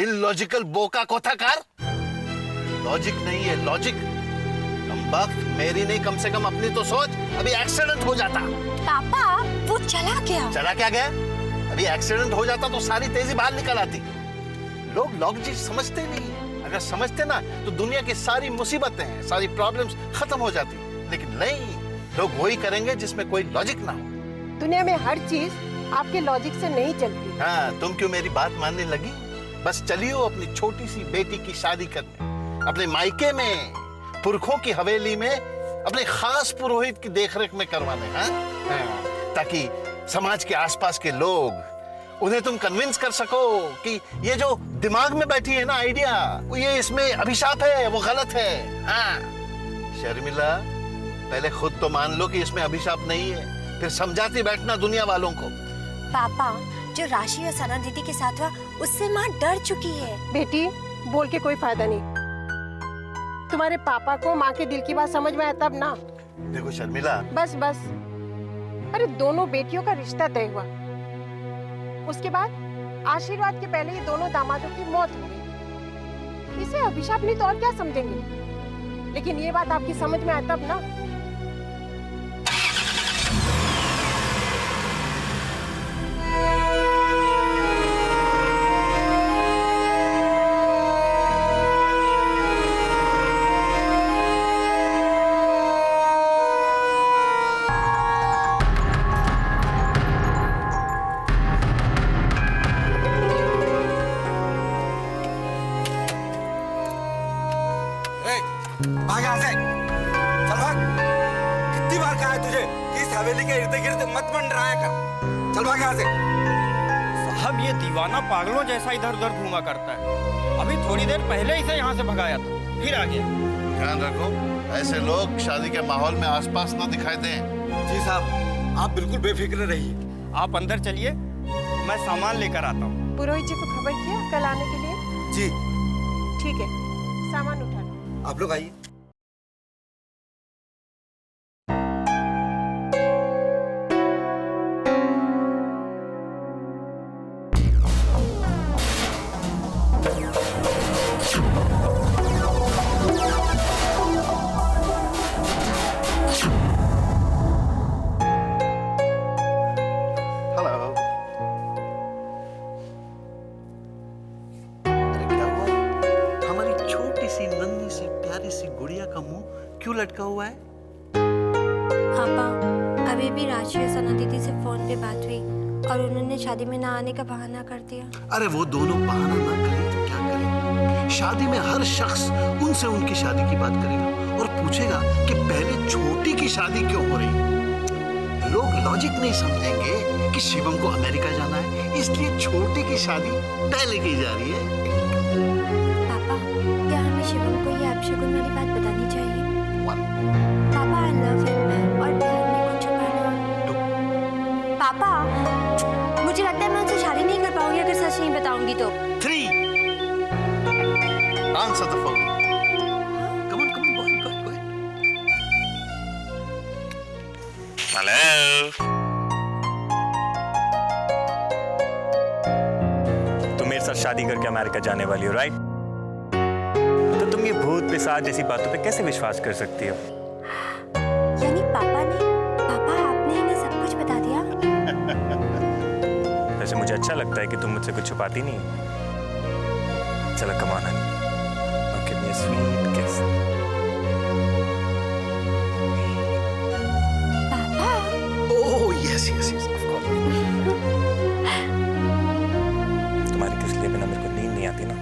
Illogical बोका कोथाकार। Logic नहीं है लॉजिक। कमबख्त मेरी नहीं, कम से कम अपनी तो सोच। अभी एक्सीडेंट हो जाता। पापा वो चला गया। चला क्या गया? अभी एक्सीडेंट हो जाता तो सारी तेजी बाहर निकल आती। लोग लॉजिक समझते नहीं। अगर समझते ना तो दुनिया की सारी मुसीबतें, सारी प्रॉब्लम्स खत्म हो जाती। लेकिन नहीं, लोग वही करेंगे जिसमें कोई लॉजिक ना हो। दुनिया में हर चीज आपके लॉजिक से नहीं चलती। हाँ, तुम क्यों मेरी बात मानने लगी? बस चलियो अपनी छोटी सी बेटी की शादी करने, अपने मायके में, पुरखों की हवेली में, अपने खास पुरोहित की देखरेख में करवाने। हाँ? ताकि समाज के आसपास के लोग, उन्हें तुम कन्विंस कर सको कि ये जो दिमाग में बैठी है ना आइडिया, ये इसमें अभिशाप है, वो गलत है। हाँ शर्मिला, पहले खुद तो मान लो कि इसमें अभिशाप नहीं है, फिर समझाती बैठना दुनिया वालों को। पापा, जो राशि और सना दीदी के साथ हुआ, उससे माँ डर चुकी है। बेटी, बोल के कोई फायदा नहीं। तुम्हारे पापा को माँ के दिल की बात समझ में आया तब ना। देखो शर्मिला, बस बस, अरे दोनों बेटियों का रिश्ता तय हुआ, उसके बाद आशीर्वाद के पहले ही दोनों दामादों की मौत हो गई। इसे अभिशाप नहीं तो और क्या समझेंगे? लेकिन ये बात आपकी समझ में आया तब ना। भाग यहाँ से, चल भाग। कितनी बार कहा है तुझे कि इस हवेली के इर्द गिर्द मत मंडराया कर। चल भाग यहाँ से। साहब, ये दीवाना पागलों जैसा इधर उधर घूमा करता है। अभी थोड़ी देर पहले इसे यहाँ से भगाया था, फिर आ गया। ध्यान रखो, ऐसे लोग शादी के माहौल में आसपास ना दिखाई दें। जी साहब, आप बिल्कुल बेफिक्र रहिए। आप अंदर चलिए, मैं सामान लेकर आता हूँ। पुरोहित जी को खबर किया कल आने के लिए? जी ठीक है, सामान उठा लो। आप लोग आइए। क्यों लटका हुआ है? पापा, अभी भी राशि और सना दीदी से फोन पे बात हुई और उन्होंने शादी में ना आने का बहाना कर दिया। अरे वो दोनों बहाना ना करें तो क्या करें? शादी में हर शख्स उनसे उनकी शादी की बात करेगा और पूछेगा कि पहले छोटी की शादी क्यों हो रही। लोग लॉजिक नहीं समझेंगे कि शिवम को अमेरिका जाना है, इसलिए छोटी की शादी पहले की जा रही है। पापा, क्या हमें शिवम को ये अपशगुन वाली बात बतानी चाहिए? पापा, I love him और प्यार में कुछ छुपाना। पापा, मुझे लगता है मैं उनसे शादी नहीं कर पाऊंगी अगर सच नहीं बताऊंगी तो। 3 Answer the phone. Come on, go ahead. Hello, तुम मेरे साथ शादी करके अमेरिका जाने वाली हो, राइट? तो तुम ये भूत पिशाच जैसी बातों पे कैसे विश्वास कर सकती हो? यानी पापा आपने इन्हें सब कुछ बता दिया? वैसे मुझे अच्छा लगता है कि तुम मुझसे कुछ छुपाती नहीं। चलो come on Honey, give me a sweet किस। पापा, Oh yes, of course. तुम्हारी किस लिए बिना मेरे को नींद नहीं आती ना।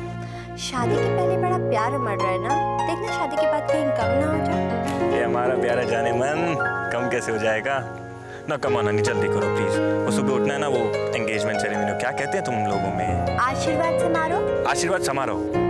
शादी के पहले बड़ा प्यार उमड़ रहा है ना, देखना शादी के बाद कहीं कम ना हो जाए। ये हमारा प्यारा जाने मन कम कैसे हो जाएगा ना। कम ऑन हनी, जल्दी करो प्लीज। वो सुबह उठना है ना, वो एंगेजमेंट सेरेमनी, क्या कहते हैं तुम लोगों में? आशीर्वाद समारोह। आशीर्वाद समारोह।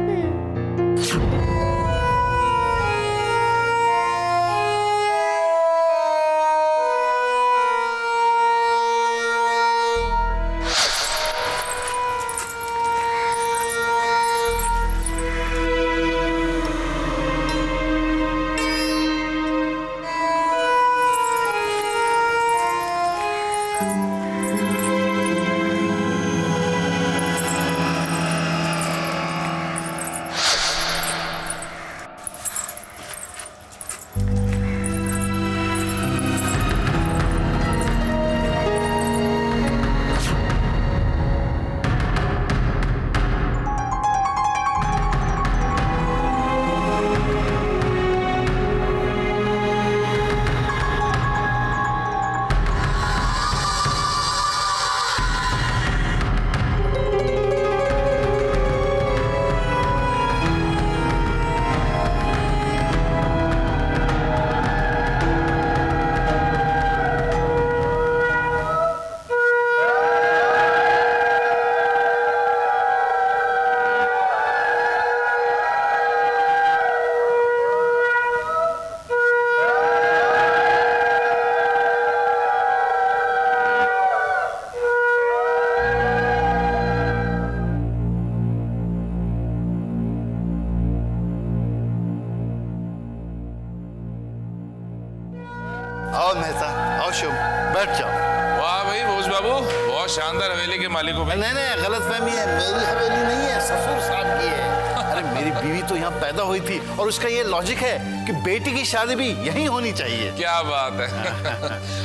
बहुत शानदार हवेली के मालिक हो भाई। नहीं नहीं, गलत फहमी है, मेरी हवेली नहीं है, ससुर साहब की है। अरे मेरी बीवी तो यहाँ पैदा हुई थी और उसका ये लॉजिक है कि बेटी की शादी भी यहीं होनी चाहिए। क्या बात है।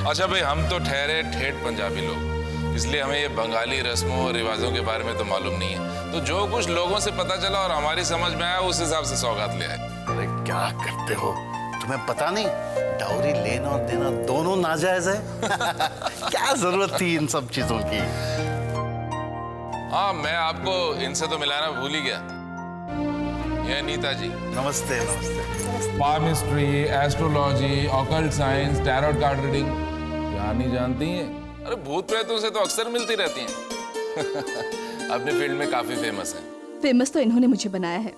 अच्छा भाई, हम तो ठहरे ठेठ पंजाबी लोग, इसलिए हमें ये बंगाली रस्मों और रिवाजों के बारे में तो मालूम नहीं है। तो जो कुछ लोगों से पता चला और हमारी समझ में आया उस हिसाब से सौगात ले आए। अरे क्या करते हो, तुम्हें पता नहीं डाउरी लेना और देना दोनों नाजायज है। क्या जरूरत थी इन सब चीजों की। हाँ, मैं आपको इनसे तो मिलाना भूल ही गया। ये नीता जी। नमस्ते नमस्ते। Palmistry, astrology, occult science, tarot card reading, क्या नहीं जानती हैं? अरे भूत प्रेतों से तो अक्सर मिलती रहती हैं। अपने फील्ड में काफी फेमस हैं। फेमस तो इन्होंने मुझे बनाया है,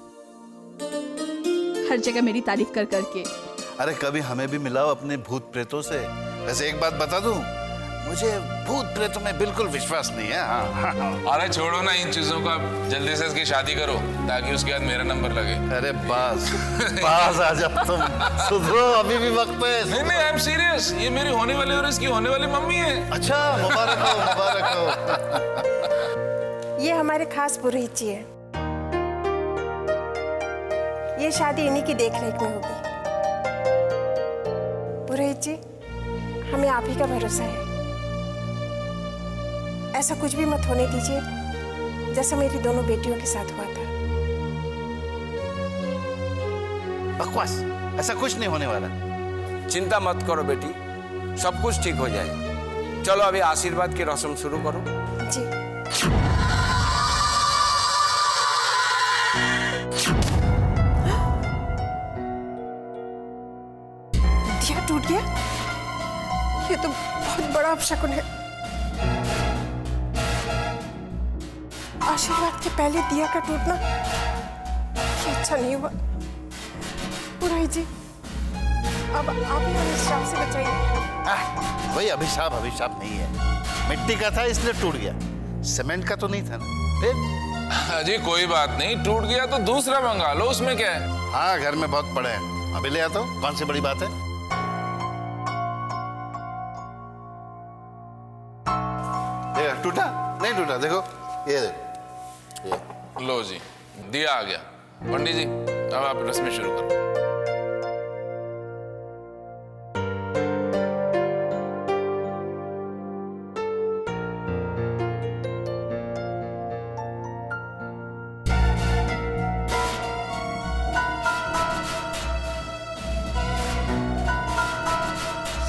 हर जगह मेरी तारीफ कर करके। अरे कभी हमें भी मिलाओ अपने भूत प्रेतों से। वैसे एक बात बता दूं, मुझे भूत प्रेतों में बिल्कुल विश्वास नहीं है। हाँ। अरे छोड़ो ना इन चीजों को, अब जल्दी से इसकी शादी करो ताकि उसके बाद मेरा नंबर लगे। अरे बास बास आ जाओ तुम, सुधरो, अभी भी वक्त है। नहीं नहीं, आई एम सीरियस। ये मेरी होने वाली और इसकी होने वाली मम्मी है। अच्छा, मुबारक हो मुबारक हो। ये हमारे खास पुरोहित जी है। ये शादी इन्हीं की देखरेख में होगी। पुरोहित जी, हमें आप ही का भरोसा है। ऐसा कुछ भी मत होने दीजिए जैसा मेरी दोनों बेटियों के साथ हुआ था। बकवास, ऐसा कुछ नहीं होने वाला। चिंता मत करो बेटी, सब कुछ ठीक हो जाएगा। चलो अभी आशीर्वाद की रस्म शुरू करो। जी। दिया टूट गया? ये तो बहुत बड़ा अपशकुन है। आशीर्वाद के पहले दिया का टूटना ये अच्छा नहीं हुआ। पुरोहित जी, अब आप ही हमें श्राप से बचाइए। भाई अभिशाप अभिशाप नहीं है, मिट्टी का था इसलिए टूट गया, सीमेंट का तो नहीं था ना। फिर जी कोई बात नहीं, टूट गया तो दूसरा मंगा लो, उसमें क्या है। हाँ, घर में बहुत पड़े हैं, अभी ले आता हूँ, कौन सी बड़ी बात है। टूटा नहीं टूटा, देखो ये देखो ये। लो जी, दिया आ गया। पंडित जी, अब आप रस्में शुरू करो।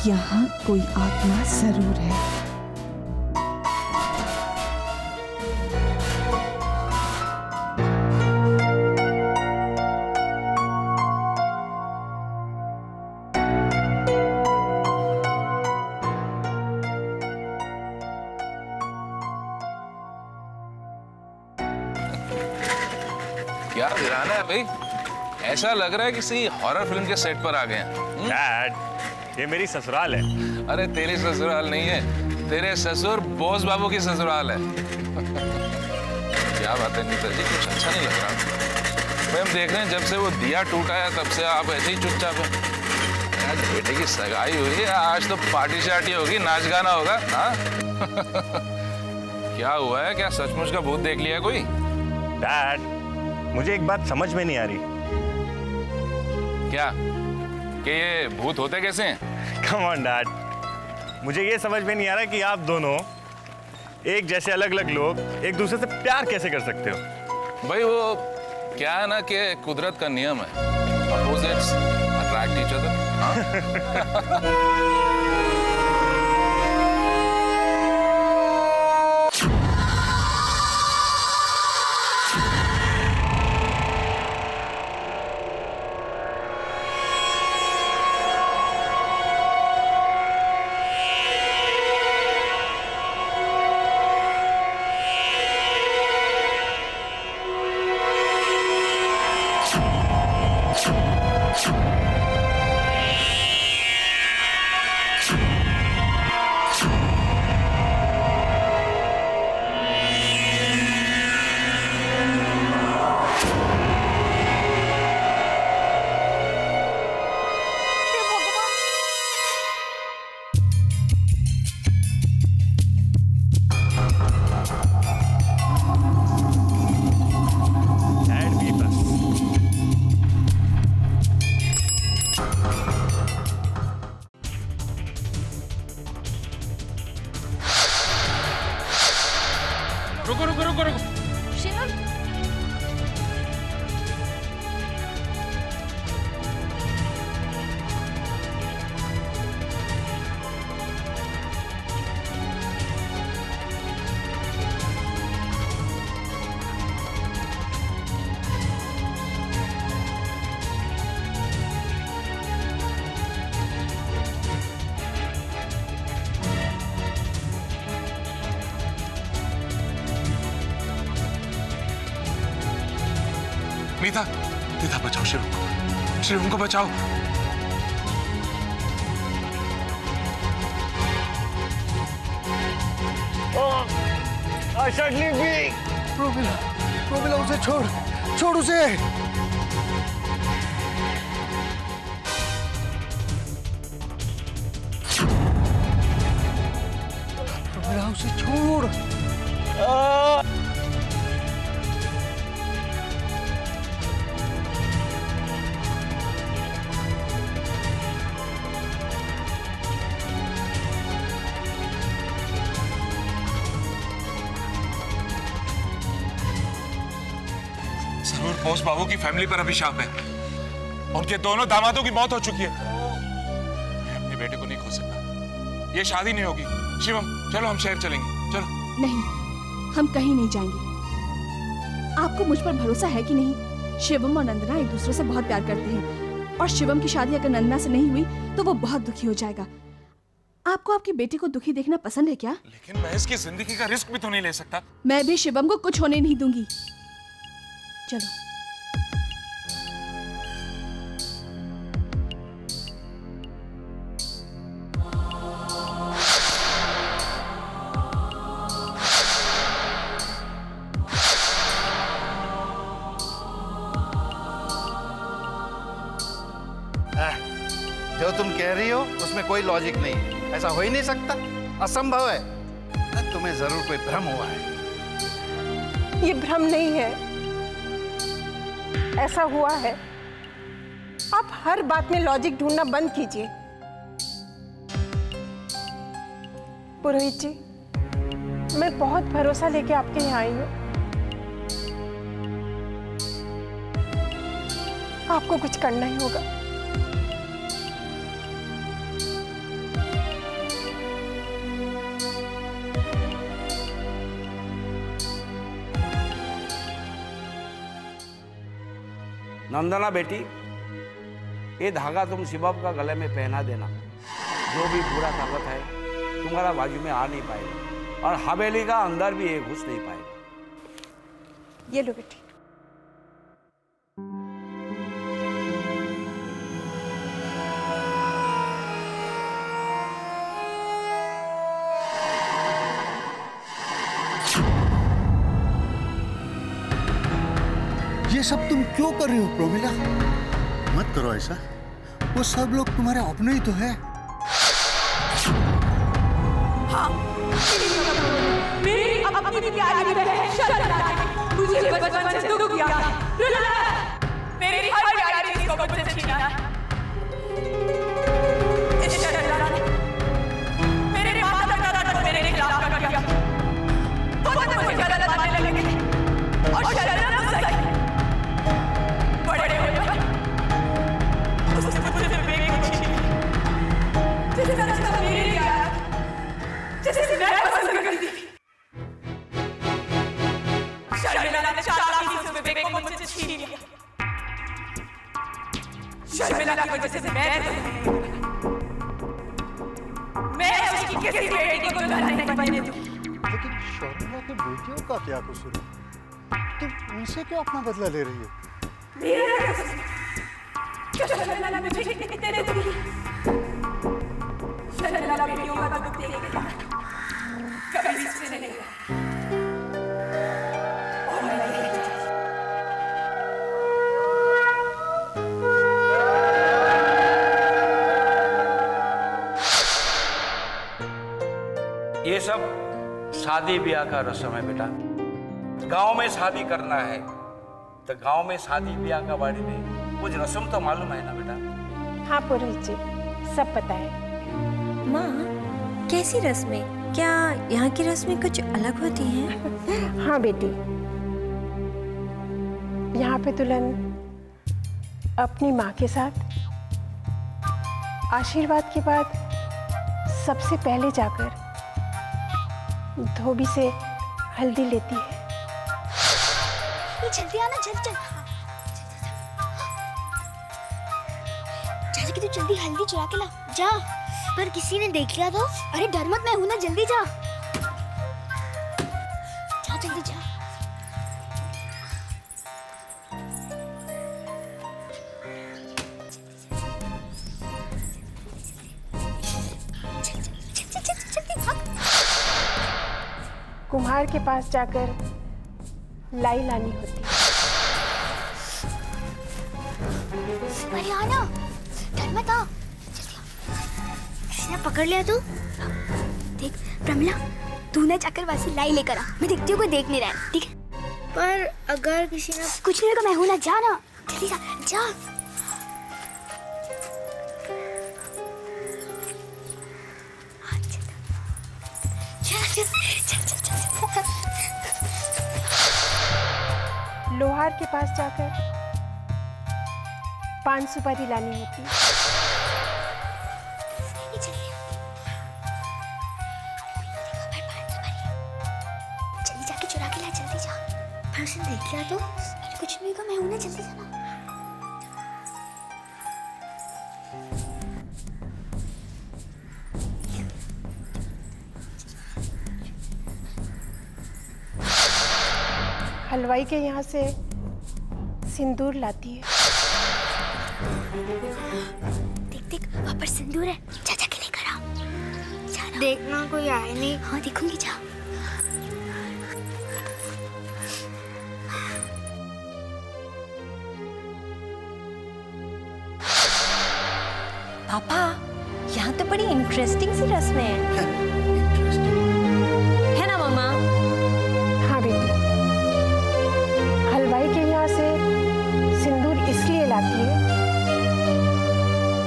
यहाँ कोई आत्मा जरूर है। क्या गिराना है भाई? ऐसा लग रहा है किसी हॉरर फिल्म के सेट पर आ गए हैं। डैड, ये मेरी ससुराल है। अरे तेरी ससुराल नहीं है, तेरे ससुर बोस बाबू की ससुराल है। क्या बात है नीता जी, कुछ अच्छा नहीं लग रहा। भाई हम देख रहे हैं जब से वो दिया टूटा है तब से आप ऐसे ही चुपचाप हैं। आज बेटे की सगाई हुई है, आज तो पार्टी शार्टी होगी, नाच गाना होगा। हाँ? क्या हुआ है, क्या सचमुच का भूत देख लिया कोई? डैड, मुझे एक बात समझ में नहीं आ रही। क्या कि ये भूत होते कैसे हैं? कम ऑन डैड, मुझे ये समझ में नहीं आ रहा कि आप दोनों एक जैसे अलग अलग लोग एक दूसरे से प्यार कैसे कर सकते हो। भाई वो क्या है ना कि कुदरत का नियम है, अपोजिट्स अट्रैक्ट ईच अदर। रुको रुको रुको रुको। शिवम, मीता, मीता बचाओ शिवम को, शिवम को बचाओ। प्रोमिला उसे छोड़ उसे। प्रोमिला उसे छोड़। जरूर बोस बाबू की फैमिली पर अभिशाप है। उनके दोनों दामादों की मौत हो चुकी है। मैं अपने बेटे को नहीं खो सकता। ये शादी नहीं होगी। शिवम चलो हम शहर चलेंगे, चलो। नहीं, हम कहीं नहीं जाएंगे। आपको मुझ पर भरोसा है कि नहीं? शिवम और नंदना एक दूसरे से बहुत प्यार करते हैं और शिवम की शादी अगर नंदना से नहीं हुई तो वो बहुत दुखी हो जाएगा। आपको आपकी बेटी को दुखी देखना पसंद है क्या? लेकिन मैं इसकी जिंदगी का रिस्क भी तो नहीं ले सकता। मैं भी शिवम को कुछ होने नहीं दूंगी। चलो। जो तुम कह रही हो उसमें कोई लॉजिक नहीं है। ऐसा हो ही नहीं सकता, असंभव है। तुम्हें जरूर कोई भ्रम हुआ है। ये भ्रम नहीं है, ऐसा हुआ है। आप हर बात में लॉजिक ढूंढना बंद कीजिए। पुरोहित जी, मैं बहुत भरोसा लेके आपके यहाँ आई हूँ। आपको कुछ करना ही होगा। नंदना बेटी, ये धागा तुम शिवम का गले में पहना देना। जो भी बुरा ताकत है तुम्हारा बाजू में आ नहीं पाएगा और हवेली का अंदर भी ये घुस नहीं पाएगा। ये लो बेटी। ये सब तुम क्यों कर रही हो प्रोमिला? मत करो ऐसा। वो सब लोग तुम्हारे अपने ही तो है। हाँ, मेरी अपनी प्यारी बहन शर्मिला मुझे बचपन से दुख दिया, रुलाया, मेरी हर प्यारी चीज को मुझसे छीना। इस शर्मिला ने मेरे माता-पिता को मेरे खिलाफ कर दिया। वो मुझे गलत मानने लगे और शर्मिला शर्मिला की वजह से मैं उसकी किसी बेटी को नहीं बनने दूं। लेकिन शर्मिला की बेटियों का क्या कसूर है? तुम उनसे क्यों अपना बदला ले रही हो? शर्मिला मुझे इतने दुखी, शर्मिला बेटियों का दुख देखेगा कभी इससे नहीं हुआ। ये सब शादी ब्याह का रस्म है बेटा। गांव में शादी करना है तो गांव में शादी ब्याह का बारे में कुछ रस्म तो मालूम है ना बेटा? हाँ पुरोहित जी, सब पता है। माँ, कैसी रस्में? क्या यहाँ की रस्में कुछ अलग होती हैं? हाँ बेटी, यहाँ पे दुल्हन अपनी माँ के साथ आशीर्वाद के बाद सबसे पहले जाकर धोबी से हल्दी लेती है। ये जल्दी आना, जल्दी चल। जा कि तू जल्दी हल्दी चुरा के ला, जा। पर किसी ने देख लिया तो? अरे डर मत, मैं हूं ना, जल्दी जा। जा जल्दी जा। कुम्हार के पास जाकर लाई लानी होती है। अरे आना, डर मत आ, जल्दी आ। किसी ने पकड़ लिया तो? देख प्रमिला, तू ना जाकर वैसे लाई लेकर आ, मैं देखती हूँ कोई देख नहीं रहा है, ठीक है? पर अगर किसी ने कुछ नहीं होगा, मैं हूं ना, जा ना, जल्दी जा, जा। लोहार के पास जाकर पान सुपारी लानी होती है। जल्दी जाके चुरा के ला, जल्दी जा। पर उसने देख लिया तो? कुछ नहीं होगा, मैं हूं ना, जल्दी जाना। हलवाई के यहाँ से सिंदूर लाती है। देख देख, वहाँ पर सिंदूर है, जा जाके लेकर आ। जाना। देखना कोई आए नहीं। हाँ देखूंगी, जा। पापा, यहाँ तो बड़ी इंटरेस्टिंग सी रस्में हैं। है ना मम्मा? हाँ बेटी, हलवाई के यहाँ से सिंदूर इसलिए लाती है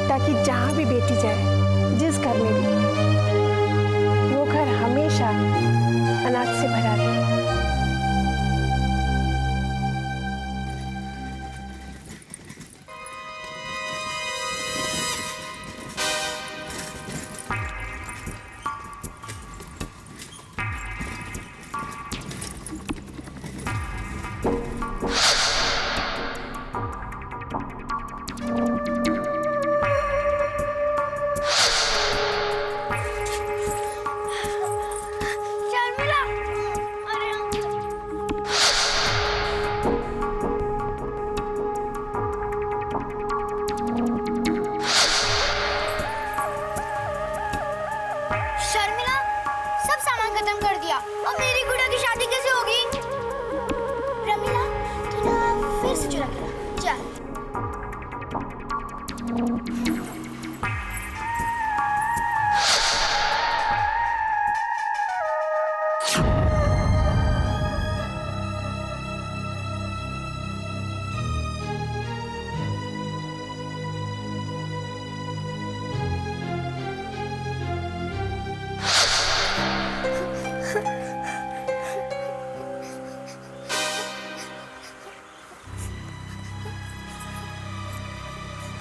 ताकि जहाँ भी बेटी जाए, जिस घर में भी, वो घर हमेशा अनाज से भरा रहे। शर्मिला, सब सामान खत्म कर दिया, और मेरी गुड़िया की शादी कैसे होगी? प्रमिला, तू ना फिर से चुरा के ला, चल।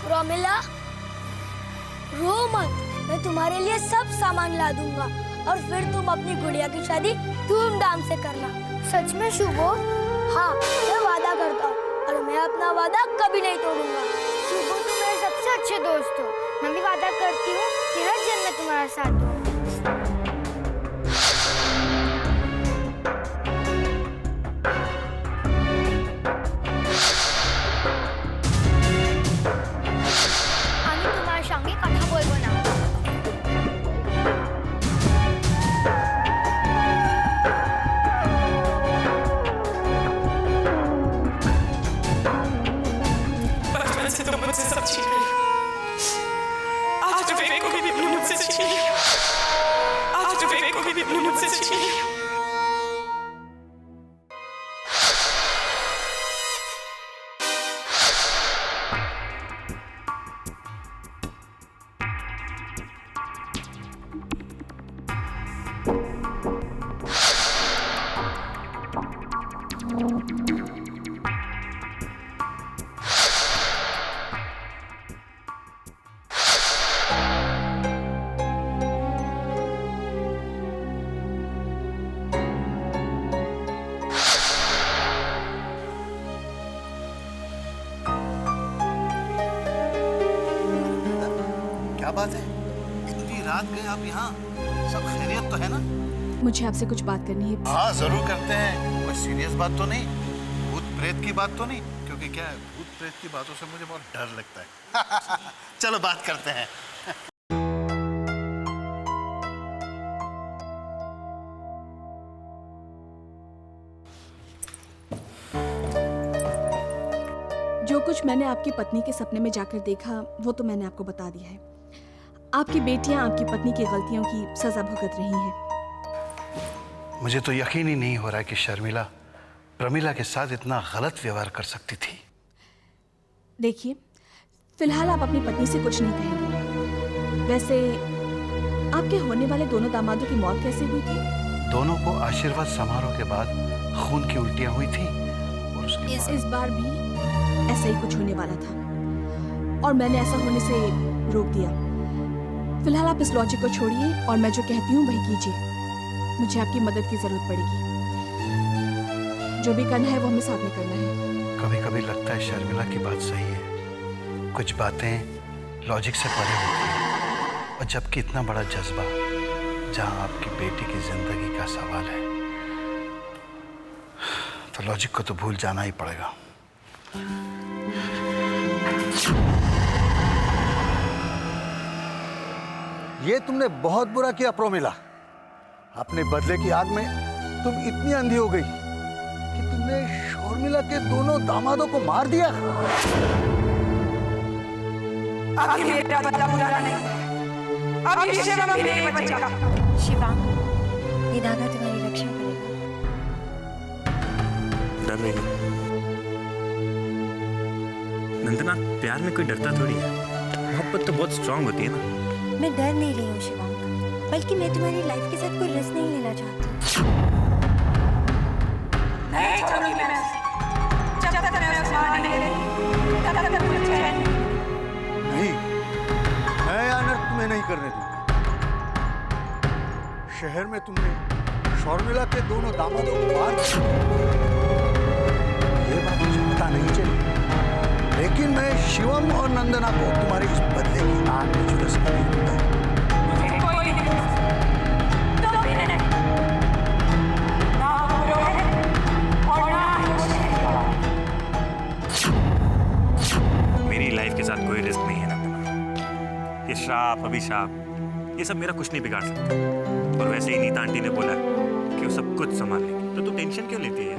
प्रमिला, रो मत, मैं तुम्हारे लिए सब सामान ला दूंगा, और फिर तुम अपनी गुड़िया की शादी धूमधाम से करना। सच में शुभो? हाँ, मैं वादा करता हूँ, और मैं अपना वादा कभी नहीं तोड़ूंगा। शुभो, तुम मेरे सबसे अच्छे दोस्त हो, मैं भी वादा करती हूँ कि हर जन्म में तुम्हारा साथ दूंगा। क्या बात है, इतनी रात गए आप यहाँ? सब खैरियत तो है ना? मुझे आपसे कुछ बात करनी है। हाँ जरूर करते हैं। कोई सीरियस बात तो नहीं? भूत प्रेत की बात तो नहीं? क्योंकि क्या है, भूत प्रेत की बातों से मुझे बहुत डर लगता है। चलो बात करते हैं। जो कुछ मैंने आपकी पत्नी के सपने में जाकर देखा वो तो मैंने आपको बता दिया है। आपकी बेटियां आपकी पत्नी की गलतियों की सजा भुगत रही हैं। मुझे तो यकीन ही नहीं हो रहा है कि शर्मिला प्रमिला के साथ इतना गलत व्यवहार कर सकती थी। देखिए, फिलहाल आप अपनी पत्नी से कुछ नहीं कहेंगे। वैसे आपके होने वाले दोनों दामादों की मौत कैसे हुई थी? दोनों को आशीर्वाद समारोह के बाद खून की उल्टियां हुई थी और उसके बाद... इस बार भी ऐसा ही कुछ होने वाला था और मैंने ऐसा होने से रोक दिया। फिलहाल आप इस लॉजिक को छोड़िए और मैं जो कहती हूँ वही कीजिए। मुझे आपकी मदद की जरूरत पड़ेगी। जो भी करना है वो हमें साथ में करना है। कभी कभी लगता है शर्मिला की बात सही है। कुछ बातें लॉजिक से परे होती हैं और जबकि इतना बड़ा जज्बा जहां आपकी बेटी की जिंदगी का सवाल है तो लॉजिक को तो भूल जाना ही पड़ेगा। ये तुमने बहुत बुरा किया प्रोमिला। अपने बदले की आग में तुम इतनी अंधी हो गई कि तुमने शर्मिला के दोनों दामादों को मार दिया। अब ये मेरा बदला पूरा नहीं है। अब ये शिवम भी नहीं बचेगा। शिवांग, ये दादा तुम्हारी रक्षा करेगा। डर नहीं। नंदना, प्यार में कोई डरता थोड़ी है। मोहब्बत तो बहुत स्ट्रांग होती है ना। मैं डर नहीं रही हूँ शिवांग, बल्कि मैं तुम्हारी लाइफ के साथ कोई रिस्क नहीं लेना चाहती। नहीं छोड़ूंगी मैं उसे। जब तक मैं उसे मार नहीं लेती, तब तक मुझे चैन नहीं, मैं यह अनर्थ तुम्हें नहीं करने दूंगा। शहर में तुमने शर्मिला के दोनों दामादों को मार दिया। ये बात मुझे पता नहीं चली, लेकिन मैं शिवम और नंदना को तुम्हारे इस बदले की आग में झुलस कर नहीं दूंगा। मुझे कोई नहीं रोक सकता। तुम भी नहीं। ना वो रोहे और ना ही शर्मिला। मेरी लाइफ के साथ कोई रिस्क नहीं है नंदना। ये श्राप अभिशाप ये सब मेरा कुछ नहीं बिगाड़ सकता। और वैसे ही नीता आंटी ने बोला कि वो सब कुछ संभाल लेगी, तो तू टेंशन क्यों लेती है?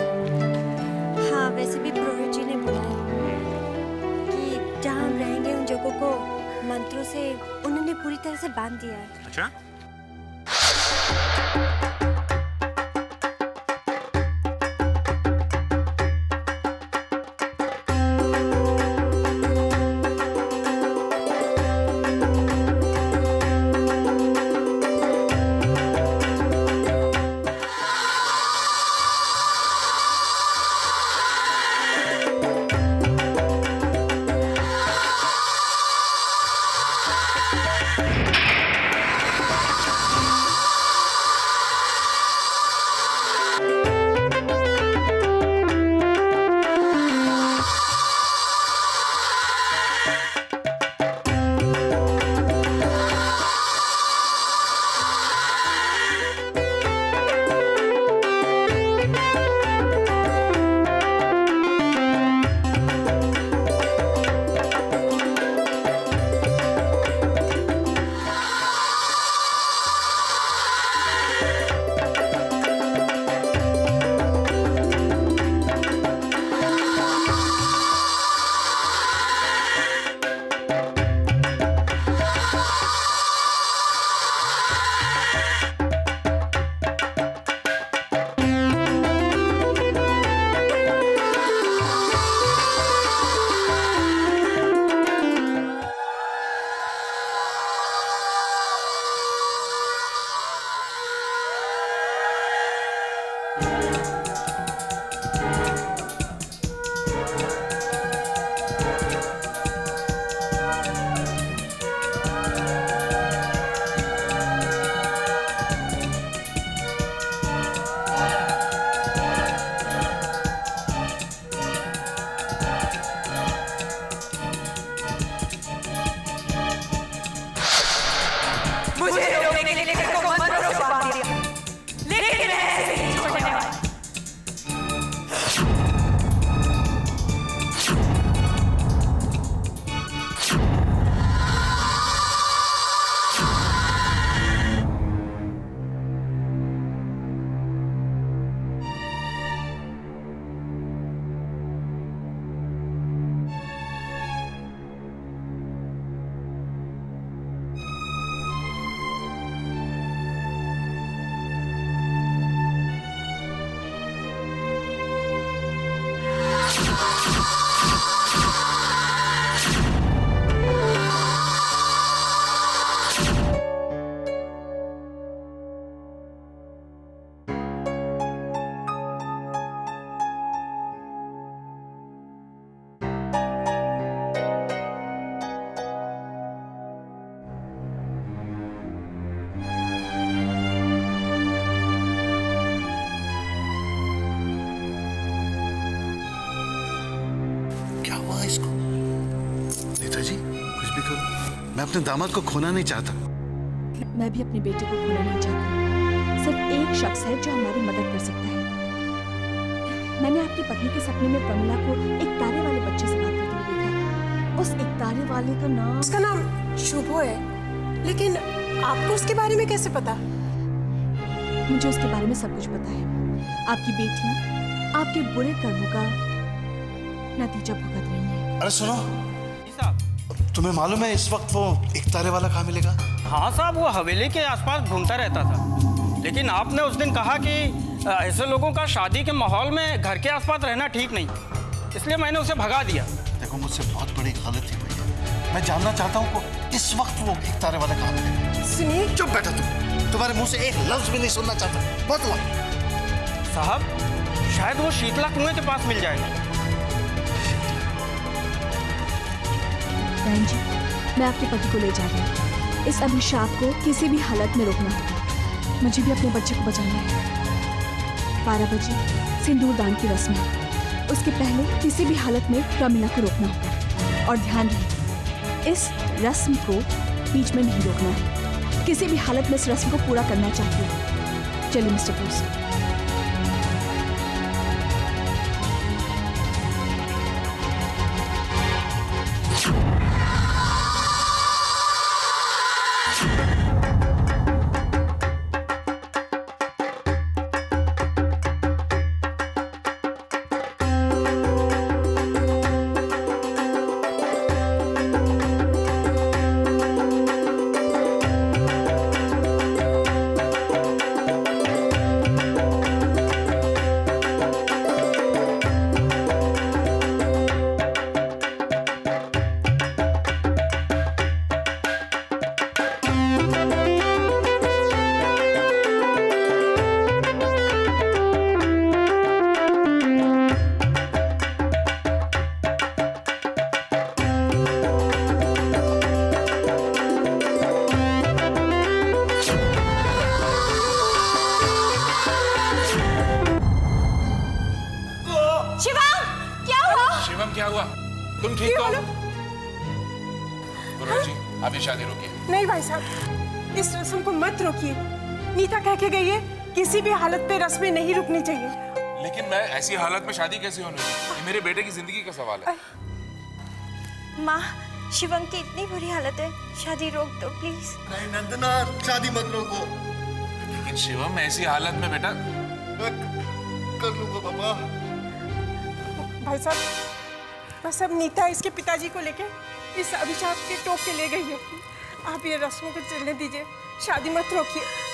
हाँ, वैसे भी पुरोहित जी ने बोला है कि जहाँ हम रहेंगे उन जगहों को मंत्रों से उन्होंने पूरी तरह से बांध दिया है। अच्छा? क्या हुआ इसको? नेताजी कुछ भी करो, मैं अपने दामाद को खोना नहीं चाहता। मैं भी अपने बेटे को खोना नहीं चाहती। सिर्फ एक शख्स है जो हमारी मदद कर सकता है। मैंने आपकी पत्नी के सपने में प्रमिला को एक तारे वाले बच्चे से बात करते हुए देखा। उस एक तारे वाले का नाम, उसका नाम शुभ है, लेकिन आपको उसके बारे में कैसे पता? मुझे उसके बारे में सब कुछ पता है। आपकी बेटियां आपके बुरे कर्मों का नतीजा भुगत रही हैं। अरे सुनो, तुम्हें मालूम है इस वक्त वो एक तारे वाला कहाँ मिलेगा? हाँ साहब, वो हवेली के आसपास घूमता रहता था, लेकिन आपने उस दिन कहा कि ऐसे लोगों का शादी के माहौल में घर के आसपास रहना ठीक नहीं, इसलिए मैंने उसे भगा दिया। देखो मुझसे बहुत बड़ी गलती हुई है, मैं जानना चाहता हूँ इस वक्त वो एक तारे वाला कहाँ मिलेगा। सुनिए, चुप बैठा तुम, तुम्हारे मुंह से एक लफ्ज भी नहीं सुनना चाहता। बहुत हुआ साहब, शायद वो शीतला कुएं के पास मिल जाएगा। बहन जी, मैं आपके पति को ले जा रही हूँ। इस अभिशाप को किसी भी हालत में रोकना होगा। मुझे भी अपने बच्चे को बचाना है। 12 बजे सिंदूर दान की रस्म है, उसके पहले किसी भी हालत में प्रमिला को रोकना होगा। और ध्यान रहे, इस रस्म को बीच में नहीं रोकना है। किसी भी हालत में इस रस्म को पूरा करना चाहती हूँ। चलिए मिस्टर बोस। क्या हुआ? तुम ठीक हो? गुरुजी जी, आप ये शादी रोकिए। नहीं भाई साहब, इस रस्म को मत रोकिए। नीता कह के गई है किसी भी हालत पे रस्में नहीं रुकनी चाहिए। लेकिन मैं ऐसी हालत में शादी कैसे होने दूं? ये मेरे बेटे की जिंदगी का सवाल है। माँ, शिवम की इतनी बुरी हालत है, शादी रोक दो प्लीज। नहीं नंदना, शादी मत रोको। लेकिन शिवम ऐसी हालत में बेटा कर लूंगा पापा। भाई साहब, बस अब नीता इसके पिताजी को लेके इस अभिशाप के टोक के ले गई है। आप ये रस्मों को चलने दीजिए, शादी मत रोकिए।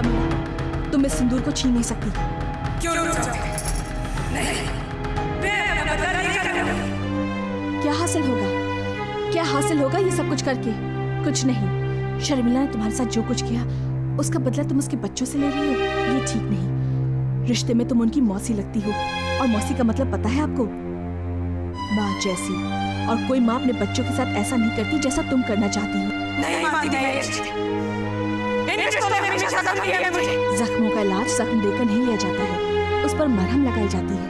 प्रमिला, तुम इस सिंदूर को छीन नहीं सकती। क्यों नहीं, मैं अपना बदला नहीं करूंगी। क्या हासिल होगा, क्या हासिल होगा ये सब कुछ करके? कुछ नहीं। शर्मिला ने तुम्हारे साथ जो कुछ किया उसका बदला तुम उसके बच्चों से ले रही हो, ये ठीक नहीं। रिश्ते में तुम उनकी मौसी लगती हो, और मौसी का मतलब पता है आपको? माँ जैसी। और कोई माँ अपने बच्चों के साथ ऐसा नहीं करती जैसा तुम करना चाहती हो। नहीं मानती मैं ये रिश्ते। इन रिश्तों में हमेशा जख्म दिया है मुझे। जख्मों का इलाज जख्म देकर नहीं लिया जाता है, उस पर मरहम लगाई जाती है।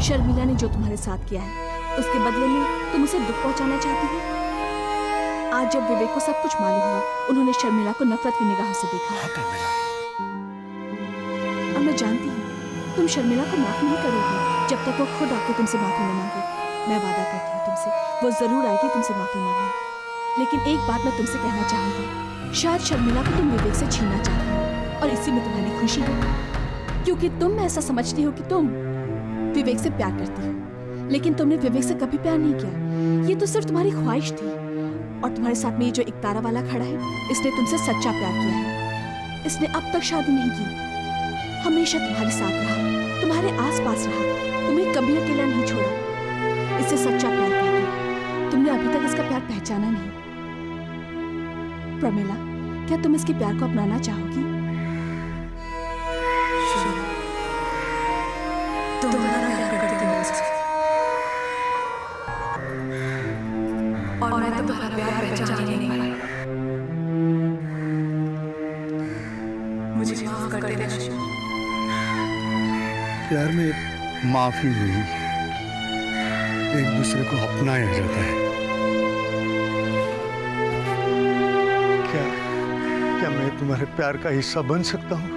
शर्मिला ने जो तुम्हारे साथ किया है उसके बदले में तुम उसे दुख पहुंचाना चाहती हो। आज जब विवेक को सब कुछ मालूम हुआ, उन्होंने शर्मिला को नफरत की निगाहों से देखा। और मैं जानती हूँ तुम शर्मिला को माफ नहीं करोगी जब तक वो खुद आके तुमसे माफी न मांगे। मैं वादा करती हूँ तुमसे, वो जरूर आएगी तुमसे माफी मांगने। लेकिन एक बात मैं तुमसे कहना चाहूंगी, शायद शर्मिला को तुम विवेक से छीनना चाहती हो और इसी में तुम्हारी खुशी है, क्योंकि तुम ऐसा समझती हो कि तुम विवेक से प्यार करती हो, लेकिन तुमने विवेक से कभी प्यार नहीं किया। ये तो सिर्फ तुम्हारी ख्वाहिश थी। और तुम्हारे साथ में ये जो एक तारा वाला खड़ा है, इसने तुमसे सच्चा प्यार किया है। इसने अब तक शादी नहीं की, हमेशा तुम्हारे साथ रहा, तुम्हारे आसपास रहा, तुम्हें कभी अकेला नहीं छोड़ा। इससे सच्चा प्यार कहते। तुमने अभी तक इसका प्यार पहचाना नहीं। प्रमिला, क्या तुम इसके प्यार को अपनाना चाहोगी? तुम प्यार करती हो मुझसे, और मैं तुम्हारा प्यार पहचान नहीं पाई। मुझे माफ कर देना शिव। प्यार में माफी नहीं, एक दूसरे को अपनाया जाता है। क्या मैं तुम्हारे प्यार का हिस्सा बन सकता हूँ?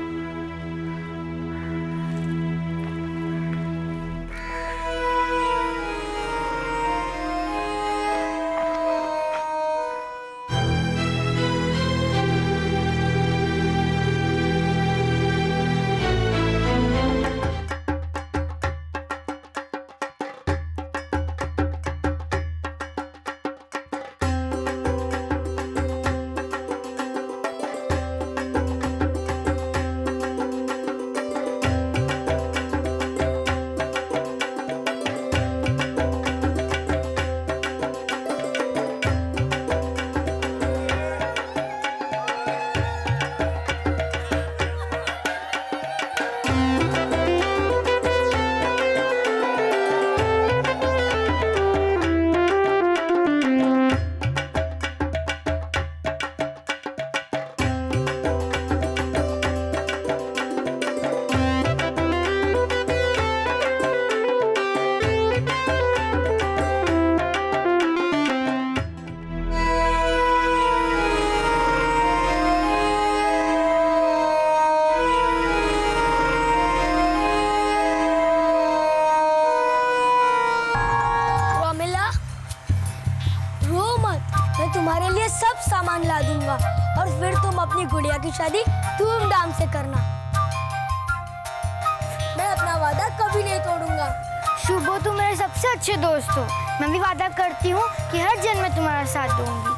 तुम्हारे लिए सब सामान ला दूंगा और फिर तुम अपनी गुड़िया की शादी धूमधाम से करना। मैं अपना वादा कभी नहीं तोड़ूंगा। शुभो, तुम मेरे सबसे अच्छे दोस्त हो। मैं भी वादा करती हूँ कि हर जन्म में तुम्हारा साथ दूंगी।